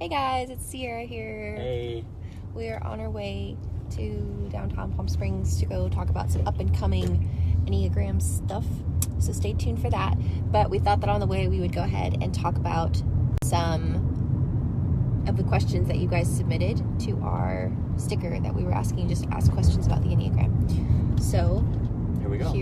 Hey guys, it's Sierra here. Hey. We're on our way to downtown Palm Springs to go talk about some up and coming Enneagram stuff. So stay tuned for that. But we thought that on the way we would go ahead and talk about some of the questions that you guys submitted to our sticker that we were asking, just to ask questions about the Enneagram. So Here we go.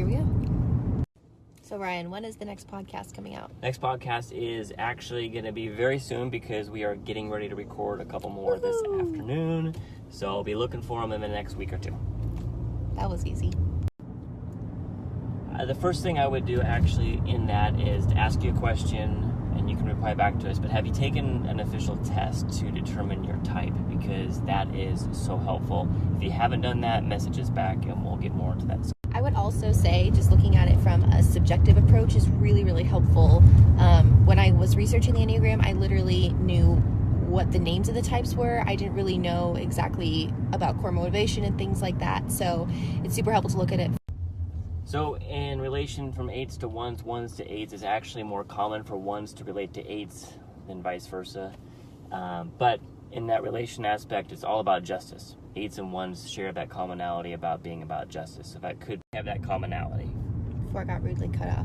So Ryan, when is the next podcast coming out? Next podcast is actually going to be very soon because we are getting ready to record a couple more this afternoon. So I'll be looking for them in the next week or two. That was easy. The first thing I would do actually in that is to ask you a question and you can reply back to us. But have you taken an official test to determine your type? Because that is so helpful. If you haven't done that, message us back and we'll get more into that. I would also say just looking at it from a subjective approach is really, really helpful. When I was researching the Enneagram, I literally knew what the names of the types were. I didn't really know exactly about core motivation and things like that. So it's super helpful to look at it. So in relation from 8s to 1s, 1s to 8s is actually more common for 1s to relate to 8s than vice versa. But in that relation aspect, it's all about justice. 8s and 1s share that commonality about being about justice. If I could have that commonality. Before I got rudely cut off.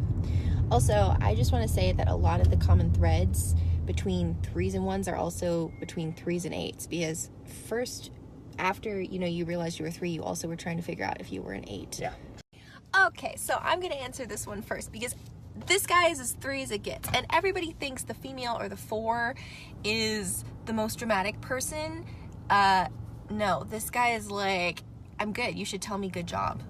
Also, I just want to say that a lot of the common threads between 3s and 1s are also between 3s and 8s. Because first, after you realized you were 3, you also were trying to figure out if you were an 8. Yeah. Okay, so I'm going to answer this one first because this guy is as 3 as it gets. And everybody thinks the female or the 4 is the most dramatic person. No, this guy is like, I'm good. You should tell me good job.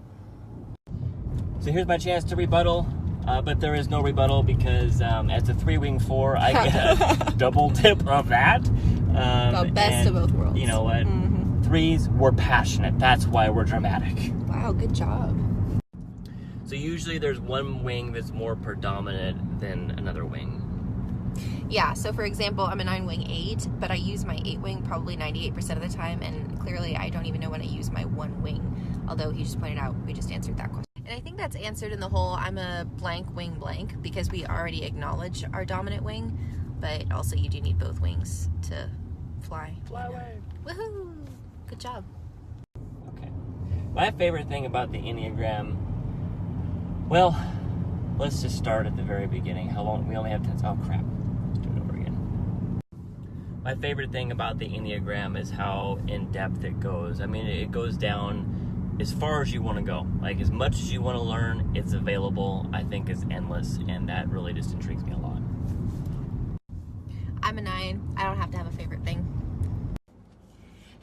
So here's my chance to rebuttal, but there is no rebuttal because as a 3-wing 4, I get a double dip of that. The best of both worlds. You know what? Mm-hmm. 3s, we're passionate. That's why we're dramatic. Wow, good job. So usually there's one wing that's more predominant than another wing. Yeah, so for example, I'm a 9-wing 8, but I use my 8-wing probably 98% of the time, and clearly I don't even know when I use my 1 wing, although he just pointed out we just answered that question. And I think that's answered in the whole I'm a blank wing blank, because we already acknowledge our dominant wing, but also you do need both wings to fly. Fly away. Woohoo! Good job. Okay. My favorite thing about the Enneagram, well, let's just start at the very beginning. How long? We only have 10. Oh, crap. Let's do it over again. My favorite thing about the Enneagram is how in-depth it goes. I mean, it goes down as far as you want to go. Like, as much as you want to learn, it's available. I think is endless, and that really just intrigues me a lot. I'm a 9. I don't have to have a favorite thing.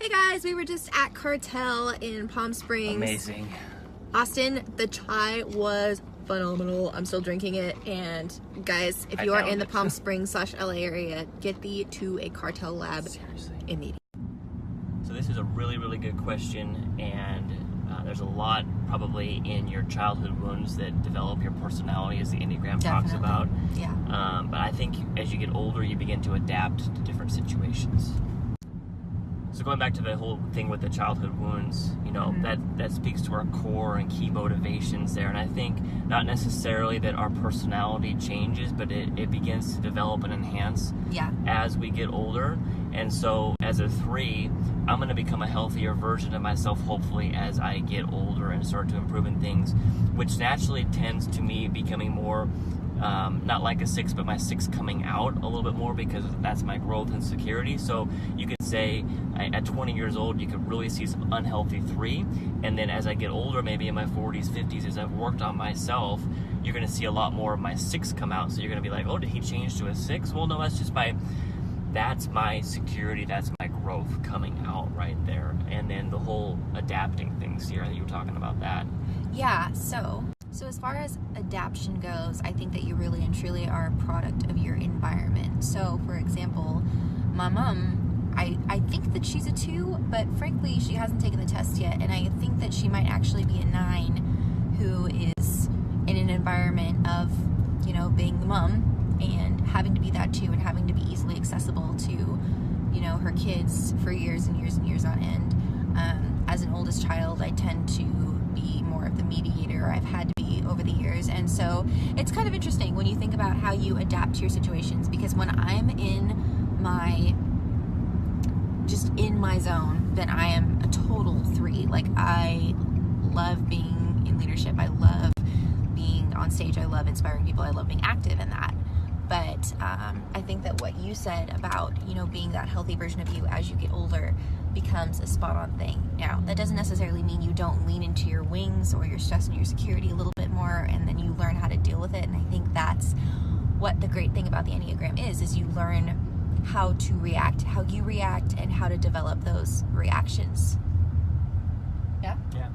Hey guys, we were just at Cartel in Palm Springs. Amazing. Austin, the chai was phenomenal. I'm still drinking it. And guys, if you are in the Palm Springs / LA area, get thee to a Cartel lab. Seriously. Immediately. So this is a really, really good question, and there's a lot probably in your childhood wounds that develop your personality, as the Enneagram talks about. Yeah. But I think as you get older, you begin to adapt to different situations. So going back to the whole thing with the childhood wounds, that speaks to our core and key motivations there. And I think not necessarily that our personality changes, but it begins to develop and enhance as we get older. And so as a 3, I'm going to become a healthier version of myself, hopefully, as I get older and start to improve in things, which naturally tends to me becoming more not like a 6, but my 6 coming out a little bit more, because that's my growth and security. So you could say at 20 years old, you could really see some unhealthy 3. And then as I get older, maybe in my 40s, 50s, as I've worked on myself, you're going to see a lot more of my 6 come out. So you're going to be like, oh, did he change to a 6? Well, no, that's my security. That's my growth coming out right there. And then the whole adapting things here, you were talking about that. Yeah, so as far as adaptation goes, I think that you really and truly are a product of your environment. So, for example, my mom, I think that she's a 2, but frankly, she hasn't taken the test yet, and I think that she might actually be a 9 who is in an environment of, being the mom and having to be that too, and having to be easily accessible to, her kids for years and years and years on end. As an oldest child, I tend to be more of the mediator. I've had to be over the years, and so it's kind of interesting when you think about how you adapt to your situations, because when I'm in my in my zone, then I am a total 3. Like, I love being in leadership. I love being on stage. I love inspiring people. I love being active in that. But I think that what you said about, being that healthy version of you as you get older becomes a spot-on thing. Now, that doesn't necessarily mean you don't lean into your wings or your stress and your security a little bit more, and then you learn how to deal with it. And I think that's what the great thing about the Enneagram is you learn how to react, how you react, and how to develop those reactions. Yeah? Yeah.